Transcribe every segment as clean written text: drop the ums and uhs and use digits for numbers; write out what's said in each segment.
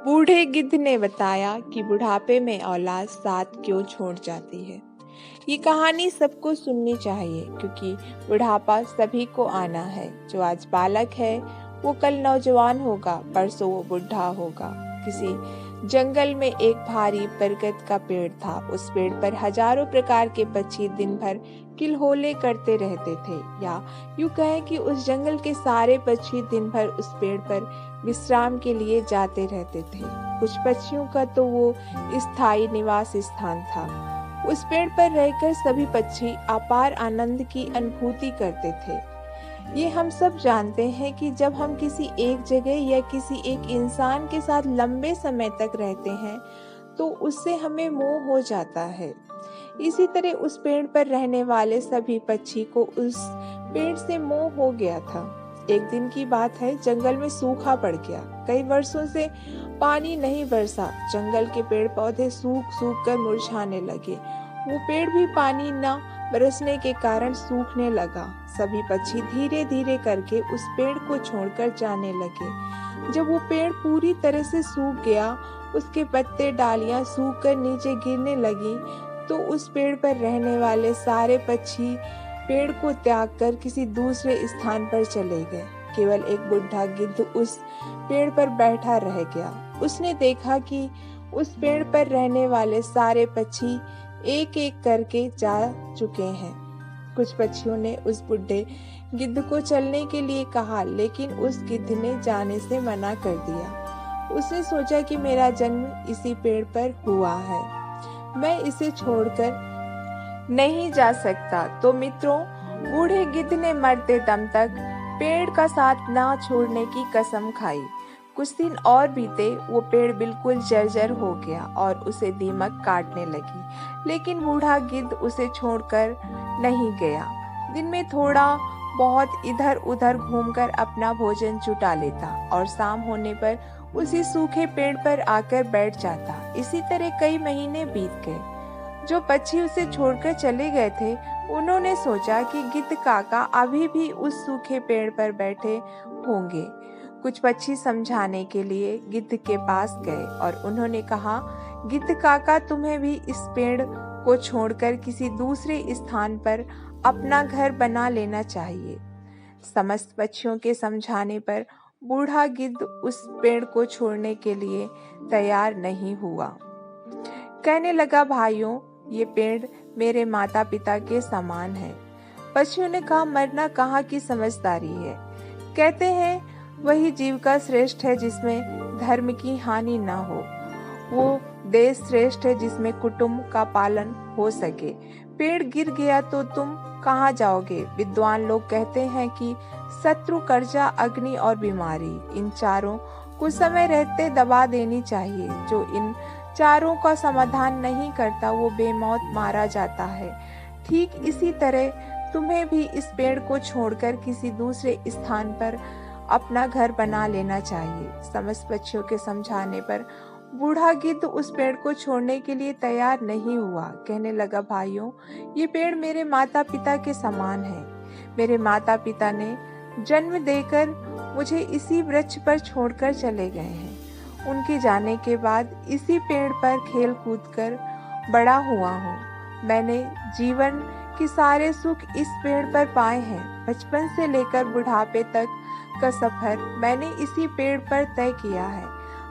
बूढ़े गिद्ध ने बताया कि बुढ़ापे में औलाद साथ क्यों छोड़ जाती है। ये कहानी सबको सुननी चाहिए क्योंकि बुढ़ापा सभी को आना है। जो आज बालक है वो कल नौजवान होगा, परसों वो बुढ़ा होगा। किसी जंगल में एक भारी बरगद का पेड़ था। उस पेड़ पर हजारों प्रकार के पक्षी दिन भर किलहोले करते रहते थे, या यूं कहें कि उस जंगल के सारे पक्षी दिन भर उस पेड़ पर विश्राम के लिए जाते रहते थे। कुछ पक्षियों का तो वो स्थायी निवास स्थान था। उस पेड़ पर रहकर सभी पक्षी अपार आनंद की अनुभूति करते थे। ये हम सब जानते हैं कि जब हम किसी एक जगह या किसी एक इंसान के साथ लंबे समय तक रहते हैं तो उससे हमें मोह हो जाता है। इसी तरह उस पेड़ पर रहने वाले सभी पक्षी को उस पेड़ से मोह हो गया था। एक दिन की बात है, जंगल में सूखा पड़ गया। कई वर्षों से पानी नहीं बरसा। जंगल के पेड़ पौधे सूख सूख कर मुरझाने लगे। वो पेड़ भी पानी न बरसने के कारण सूखने लगा। सभी पक्षी धीरे धीरे करके उस पेड़ को छोड़कर जाने लगे। जब वो पेड़ पूरी तरह से सूख गया, उसके पत्ते डालियां सूख कर नीचे गिरने लगी, तो उस पेड़ पर रहने वाले सारे पक्षी पेड़ को त्याग कर किसी दूसरे स्थान पर चले गए। केवल एक बुढ़ा गिद्ध उस पेड़ पर बैठा रह गया। उसने देखा कि उस पेड़ पर रहने वाले सारे पक्षी एक एक करके जा चुके हैं। कुछ पक्षियों ने उस बुढ़े गिद्ध को चलने के लिए कहा, लेकिन उस गिद्ध ने जाने से मना कर दिया। उसने सोचा कि मेरा जन्म इसी पेड़ पर हुआ है, मैं इसे छोड़कर नहीं जा सकता। तो मित्रों, बूढ़े गिद्ध ने मरते दम तक पेड़ का साथ ना छोड़ने की कसम खाई। कुछ दिन और बीते, वो पेड़ बिल्कुल जर्जर हो गया और उसे दीमक काटने लगी, लेकिन बूढ़ा गिद्ध उसे छोड़कर नहीं गया। दिन में थोड़ा बहुत इधर उधर घूमकर अपना भोजन जुटा लेता और शाम होने पर उसी सूखे पेड़ पर आकर बैठ जाता। इसी तरह कई महीने बीत गए। जो पक्षी उसे छोड़कर चले गए थे, उन्होंने सोचा कि गिद्ध काका अभी भी उस सूखे पेड़ पर बैठे होंगे। कुछ पक्षी समझाने के लिए गिद्ध के पास गए और उन्होंने कहा, गिद्ध काका, तुम्हें भी इस पेड़ को छोड़कर किसी दूसरे स्थान पर अपना घर बना लेना चाहिए। समस्त पक्षियों के समझाने पर बूढ़ा गिद्ध उस पेड़ को छोड़ने के लिए तैयार नहीं हुआ। कहने लगा, भाइयों, ये पेड़ मेरे माता पिता के समान है। पक्षियों ने कहा, मरना कहाँ की समझदारी है। कहते हैं वही जीव का श्रेष्ठ है जिसमें धर्म की हानि ना हो। वो देश श्रेष्ठ है जिसमें कुटुंब का पालन हो सके। पेड़ गिर गया तो तुम कहाँ जाओगे? विद्वान लोग कहते हैं कि शत्रु, कर्जा, अग्नि और बीमारी, इन चारों को समय रहते दबा देनी चाहिए। जो इन चारों का समाधान नहीं करता वो बेमौत मारा जाता है। ठीक इसी तरह तुम्हें भी इस पेड़ को छोड़कर किसी दूसरे स्थान पर अपना घर बना लेना चाहिए। समस्त पक्षियों के समझाने पर बूढ़ा गिद्ध उस पेड़ को छोड़ने के लिए तैयार नहीं हुआ। कहने लगा, भाइयों, ये पेड़ मेरे माता पिता के समान है। मेरे माता पिता ने जन्म देकर मुझे इसी वृक्ष पर छोड़कर चले गए हैं। उनके जाने के बाद इसी पेड़ पर खेल कूद कर बड़ा हुआ हूँ। मैंने जीवन के सारे सुख इस पेड़ पर पाए हैं। बचपन से लेकर बुढ़ापे तक का सफर मैंने इसी पेड़ पर तय किया है।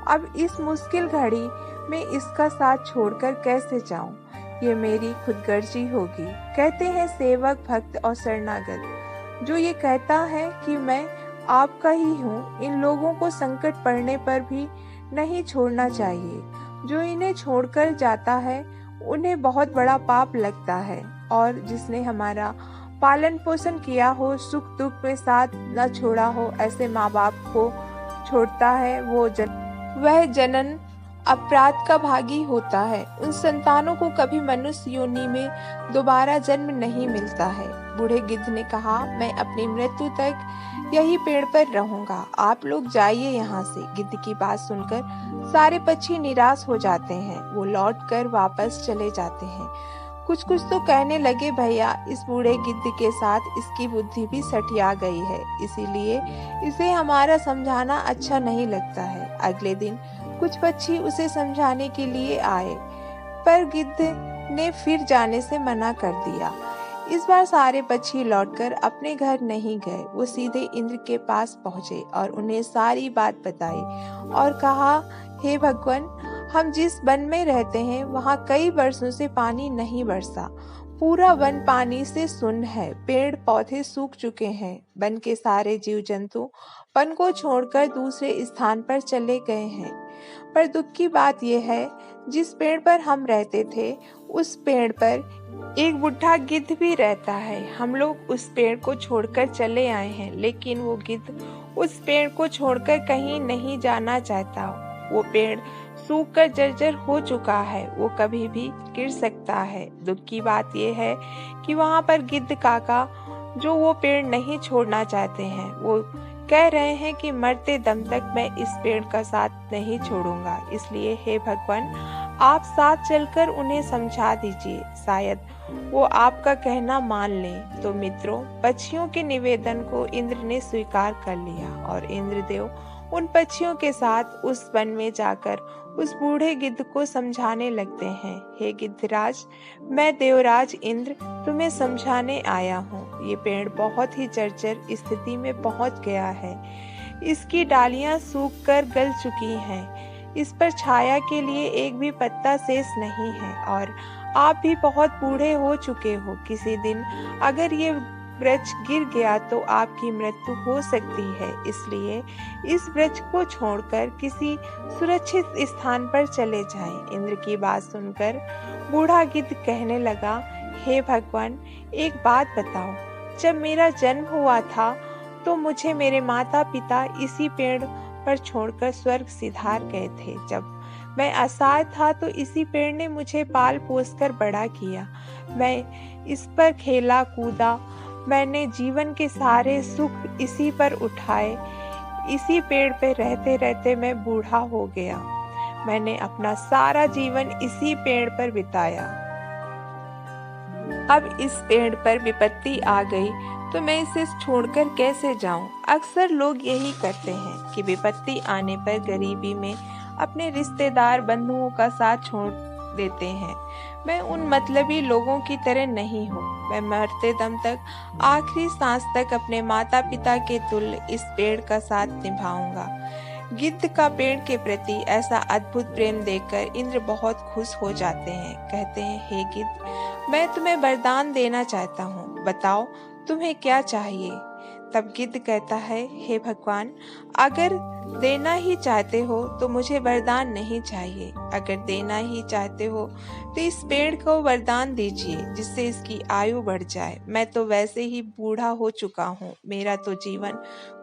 अब इस मुश्किल घड़ी में इसका साथ छोड़कर कैसे जाऊं? ये मेरी खुदगर्जी होगी। कहते हैं सेवक, भक्त और शरणागत। जो ये कहता है कि मैं आपका ही हूँ, इन लोगों को संकट पड़ने पर भी नहीं छोड़ना चाहिए। जो इन्हें छोड़कर जाता है उन्हें बहुत बड़ा पाप लगता है, और जिसने हमारा पालन पोषण किया हो, सुख दुख में साथ न छोड़ा हो, ऐसे माँ बाप को छोड़ता है, वह जनन अपराध का भागी होता है। उन संतानों को कभी मनुष्य योनि में दोबारा जन्म नहीं मिलता है। बूढ़े गिद्ध ने कहा, मैं अपनी मृत्यु तक यही पेड़ पर रहूंगा। आप लोग जाइए यहाँ से। गिद्ध की बात सुनकर सारे पक्षी निराश हो जाते हैं। वो लौटकर वापस चले जाते हैं। कुछ कुछ तो कहने लगे, भैया, इस बूढ़े गिद्ध के साथ इसकी बुद्धि भी सठिया गई है, इसीलिए इसे हमारा समझाना अच्छा नहीं लगता है। अगले दिन कुछ पक्षी उसे समझाने के लिए आए, पर गिद्ध ने फिर जाने से मना कर दिया। इस बार सारे पक्षी लौटकर अपने घर नहीं गए। वो सीधे इंद्र के पास पहुंचे और उन्हें सारी बात बताई और कहा, हे भगवान, हम जिस वन में रहते हैं वहाँ कई वर्षों से पानी नहीं बरसा। पूरा वन पानी से सुन्न है, पेड़ पौधे सूख चुके हैं। वन के सारे जीव जंतु वन को छोड़कर दूसरे स्थान पर चले गए हैं। पर दुख की बात यह है, जिस पेड़ पर हम रहते थे उस पेड़ पर एक बुढ़ा गिद्ध भी रहता है। हम लोग उस पेड़ को छोड़कर चले आए हैं, लेकिन वो गिद्ध उस पेड़ को छोड़कर कहीं नहीं जाना चाहता। वो पेड़ सूखकर जर्जर हो चुका है, वो कभी भी गिर सकता है। दुख की बात यह है कि वहाँ पर गिद्ध काका, जो वो पेड़ नहीं छोड़ना चाहते हैं, वो कह रहे हैं कि मरते दम तक मैं इस पेड़ का साथ नहीं छोड़ूंगा। इसलिए हे भगवान, आप साथ चलकर उन्हें समझा दीजिए, शायद वो आपका कहना मान लें। तो मित्रों, पक्षियों के निवेदन को इंद्र ने स्वीकार कर लिया और इंद्रदेव उन पक्षियों के साथ उस वन में जाकर उस बूढ़े गिद्ध को समझाने लगते हैं। हे गिद्धराज, मैं देवराज इंद्र तुम्हें समझाने आया हूँ। ये पेड़ बहुत ही जर्जर स्थिति में पहुँच गया है। इसकी डालियां सूखकर गल चुकी हैं। इस पर छाया के लिए एक भी पत्ता शेष नहीं है और आप भी बहुत बूढ़े हो चुके हो। किसी दिन अगर ये वृक्ष गिर गया तो आपकी मृत्यु हो सकती है। इसलिए इस वृक्ष को छोड़कर किसी सुरक्षित स्थान पर चले जाएं। इंद्र की बात सुनकर बूढ़ा गिद्ध कहने लगा, हे भगवान, एक बात बताओ, जब मेरा जन्म हुआ था तो मुझे मेरे माता पिता इसी पेड़ पर छोड़कर स्वर्ग सिधार गए थे। जब मैं असहाय था तो इसी पेड़ ने मुझे पाल पोस कर बड़ा किया। मैं इस पर खेला कूदा, मैंने जीवन के सारे सुख इसी पर उठाए। इसी पेड़ पे रहते रहते मैं बूढ़ा हो गया। मैंने अपना सारा जीवन इसी पेड़ पर बिताया। अब इस पेड़ पर विपत्ति आ गई तो मैं इसे छोड़कर कैसे जाऊं? अक्सर लोग यही करते हैं कि विपत्ति आने पर गरीबी में अपने रिश्तेदार बंधुओं का साथ छोड़ देते हैं। मैं उन मतलबी लोगों की तरह नहीं हूँ। मैं मरते दम तक, आखिरी सांस तक अपने माता पिता के तुल्य इस पेड़ का साथ निभाऊंगा। गिद्ध का पेड़ के प्रति ऐसा अद्भुत प्रेम देखकर इंद्र बहुत खुश हो जाते हैं। कहते हैं, हे गिद्ध, मैं तुम्हें वरदान देना चाहता हूँ, बताओ तुम्हें क्या चाहिए? तब गिद्ध कहता है, हे भगवान, अगर देना ही चाहते हो तो मुझे वरदान नहीं चाहिए। अगर देना ही चाहते हो तो इस पेड़ को वरदान दीजिए जिससे इसकी आयु बढ़ जाए। मैं तो वैसे ही बूढ़ा हो चुका हूँ। मेरा तो जीवन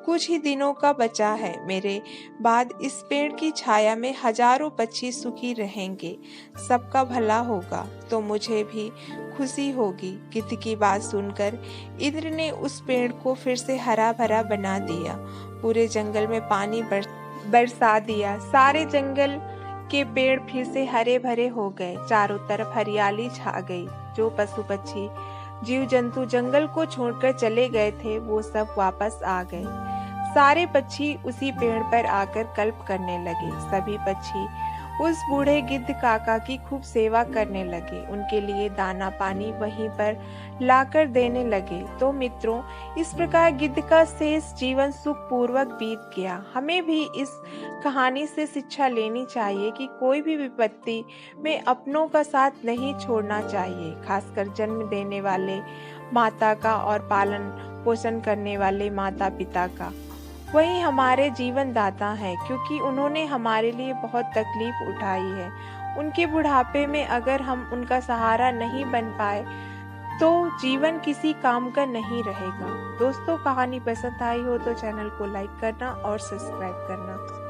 कुछ ही दिनों का बचा है। मेरे बाद इस पेड़ की छाया में हजारों पक्षी सुखी रहेंगे। सबका भला होगा तो मुझे भी खुशी होगी। गिद्ध की बात सुनकर इंद्र ने उस पेड़ को फिर से हरा भरा बना दिया। पूरे जंगल में पानी बरसा दिया। सारे जंगल के पेड़ फिर से हरे भरे हो गए। चारों तरफ हरियाली छा गई। जो पशु पक्षी जीव जंतु जंगल को छोड़कर चले गए थे वो सब वापस आ गए। सारे पक्षी उसी पेड़ पर आकर कल्प करने लगे। सभी पक्षी उस बूढ़े गिद्ध काका की खूब सेवा करने लगे। उनके लिए दाना पानी वहीं पर लाकर देने लगे। तो मित्रों, इस प्रकार गिद्ध का शेष जीवन सुखपूर्वक बीत गया। हमें भी इस कहानी से शिक्षा लेनी चाहिए कि कोई भी विपत्ति में अपनों का साथ नहीं छोड़ना चाहिए, खासकर जन्म देने वाले माता का और पालन पोषण करने वाले माता पिता का। वही हमारे जीवन दाता हैं, क्योंकि उन्होंने हमारे लिए बहुत तकलीफ उठाई है। उनके बुढ़ापे में अगर हम उनका सहारा नहीं बन पाए तो जीवन किसी काम का नहीं रहेगा। दोस्तों, कहानी पसंद आई हो तो चैनल को लाइक करना और सब्सक्राइब करना।